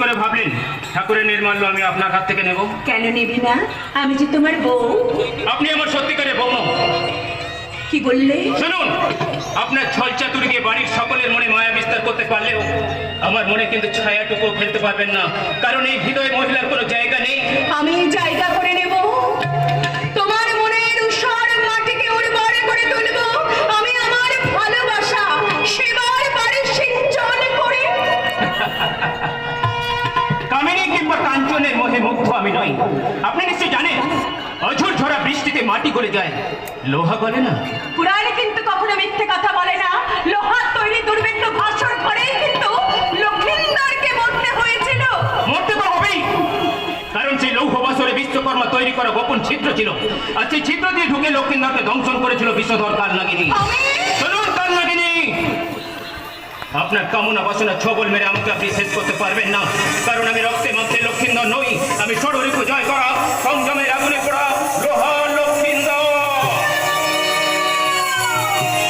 করে ভাবলেন ঠাকুরের নির্মাল্য আমি আপনার হাত থেকে নেব? কেন নিবি না? আমি যে তোমার বউ। আপনি আমার সত্যিকারের বউ নন। কি বললে? শুনুন, আপনার ছল চাতুরিকে বাড়ির সকলের মনে মায়া বিস্তার করতে পারলেও আমার মনে কিন্তু ছায়াটুকু ফেলতে পারবেন না, কারণ এই হৃদয়ে মহিলার কোনো জায়গা নেই। আমি জায়গা করে নেব, তোমার মনের উষর মাটিকে উর্বর করে তুলব। আমি আমার ভালোবাসা সেবার বাড়ি সিঞ্চন করে। কামিনী কিংবা কাঞ্চনের মোহে মুগ্ধ আমি নই। আপনি নিশ্চয় জানেন অঝোর ঝরা বৃষ্টিতে মাটি গলে যায়, লোহা গলে না। পুরাণে কিন্তু কখনো মিথ্যে কথা বলে না। লোহার তৈরি দুর্ভিক্ষ ভাষণ করেই কিন্তু লক্ষিন্দরকে মরতে হয়েছিল। মরতে তো হবেই, কারণ সেই লৌহ বাসরে বিশ্বকর্মা তৈরি করা গোপন ছিদ্র ছিল, আর সেই ছিদ্র দিয়ে ঢুকে লক্ষিন্দরকে দংশন করেছিল বিষধর কালনাগিনী। শুনুন কালনাগিনী, আপনার কামনা বাসনা ছবল মেরে আমাকে আপনি শেষ করতে পারবেন না, কারণ আমি রক্তে মাংসে লক্ষিন্দর নই। আমি ষড়রিপু জয় করা সংযমের